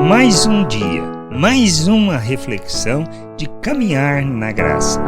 Mais um dia, mais uma reflexão de caminhar na graça.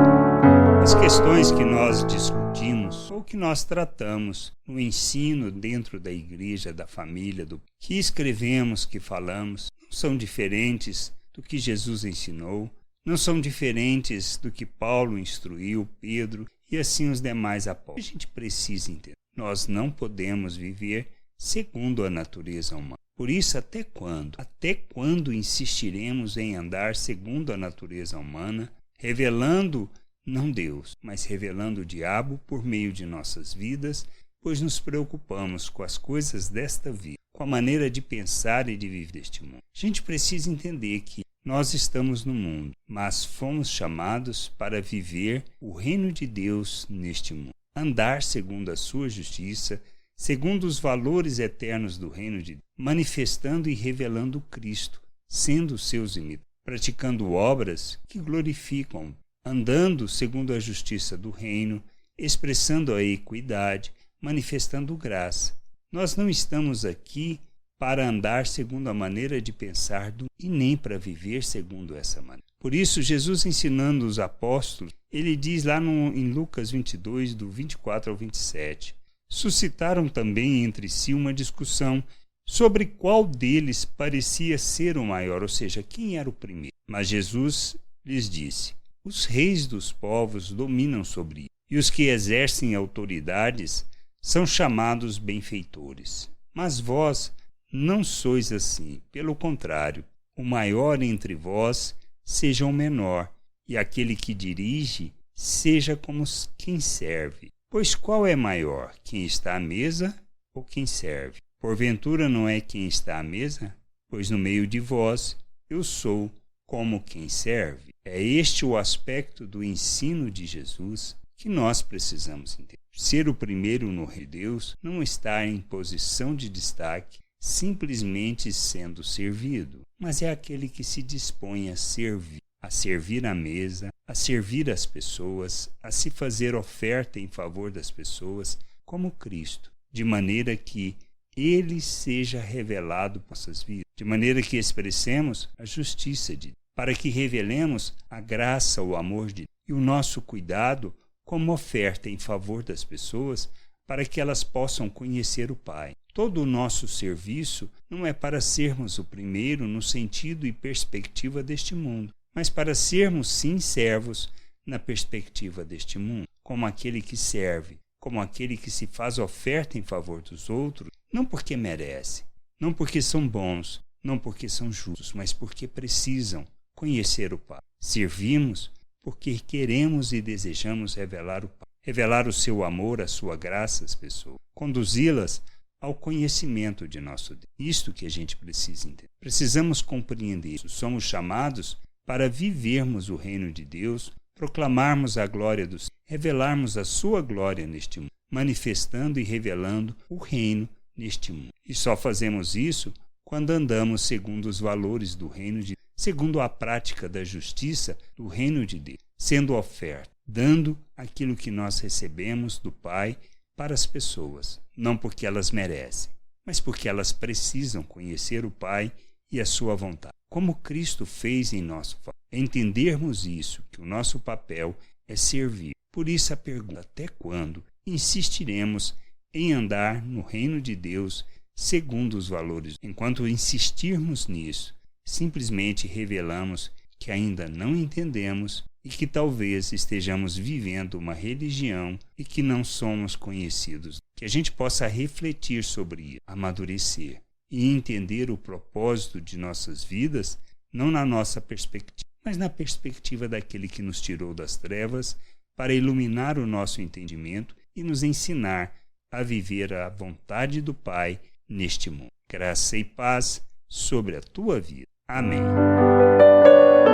As questões que nós discutimos ou que nós tratamos no ensino dentro da igreja, da família, do que escrevemos, que falamos, não são diferentes do que Jesus ensinou, não são diferentes do que Paulo instruiu, Pedro e assim os demais apóstolos. A gente precisa entender. Nós não podemos viver segundo a natureza humana. Por isso, até quando? Até quando insistiremos em andar segundo a natureza humana, revelando não Deus, mas revelando o diabo por meio de nossas vidas, pois nos preocupamos com as coisas desta vida, com a maneira de pensar e de viver deste mundo. A gente precisa entender que nós estamos no mundo, mas fomos chamados para viver o reino de Deus neste mundo. Andar segundo a sua justiça, segundo os valores eternos do reino de Deus, manifestando e revelando Cristo, sendo seus imitadores, praticando obras que glorificam, andando segundo a justiça do reino, expressando a equidade, manifestando graça. Nós não estamos aqui para andar segundo a maneira de pensar e nem para viver segundo essa maneira. Por isso, Jesus ensinando os apóstolos, ele diz lá em Lucas 22, do 24 ao 27, suscitaram também entre si uma discussão sobre qual deles parecia ser o maior, ou seja, quem era o primeiro. Mas Jesus lhes disse: os reis dos povos dominam sobre isso, e os que exercem autoridades são chamados benfeitores. Mas vós não sois assim, pelo contrário, o maior entre vós seja o menor, e aquele que dirige seja como quem serve. Pois qual é maior, quem está à mesa ou quem serve? Porventura não é quem está à mesa? Pois no meio de vós eu sou como quem serve. É este o aspecto do ensino de Jesus que nós precisamos entender. Ser o primeiro no reino de Deus não está em posição de destaque, simplesmente sendo servido, mas é aquele que se dispõe a servir à mesa, a servir as pessoas, a se fazer oferta em favor das pessoas, como Cristo, de maneira que Ele seja revelado por nossas vidas, de maneira que expressemos a justiça de Deus, para que revelemos a graça, o amor de Deus e o nosso cuidado como oferta em favor das pessoas, para que elas possam conhecer o Pai. Todo o nosso serviço não é para sermos o primeiro no sentido e perspectiva deste mundo, mas para sermos, sim, servos na perspectiva deste mundo, como aquele que serve, como aquele que se faz oferta em favor dos outros, não porque merece, não porque são bons, não porque são justos, mas porque precisam conhecer o Pai. Servimos porque queremos e desejamos revelar o Pai, revelar o seu amor, a sua graça às pessoas, conduzi-las ao conhecimento de nosso Deus. Isto que a gente precisa entender. Precisamos compreender isso. Somos chamados para vivermos o reino de Deus, proclamarmos a glória do Senhor, revelarmos a sua glória neste mundo, manifestando e revelando o reino neste mundo. E só fazemos isso quando andamos segundo os valores do reino de Deus, segundo a prática da justiça do reino de Deus, sendo oferta, dando aquilo que nós recebemos do Pai para as pessoas, não porque elas merecem, mas porque elas precisam conhecer o Pai e a sua vontade. Como Cristo fez em nosso favor. Entendermos isso, que o nosso papel é servir. Por isso a pergunta: até quando insistiremos em andar no reino de Deus segundo os valores? Enquanto insistirmos nisso, simplesmente revelamos que ainda não entendemos e que talvez estejamos vivendo uma religião e que não somos conhecidos. Que a gente possa refletir sobre isso, amadurecer e entender o propósito de nossas vidas, não na nossa perspectiva, mas na perspectiva daquele que nos tirou das trevas para iluminar o nosso entendimento e nos ensinar a viver a vontade do Pai neste mundo. Graça e paz sobre a tua vida. Amém.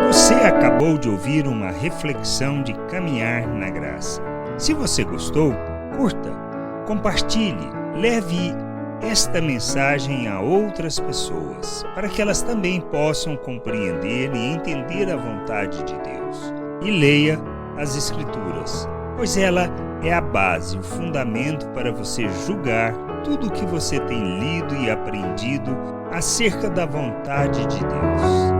Você acabou de ouvir uma reflexão de caminhar na graça. Se você gostou, curta, compartilhe, leve esta mensagem a outras pessoas, para que elas também possam compreender e entender a vontade de Deus. E leia as Escrituras, pois ela é a base, o fundamento para você julgar tudo o que você tem lido e aprendido acerca da vontade de Deus.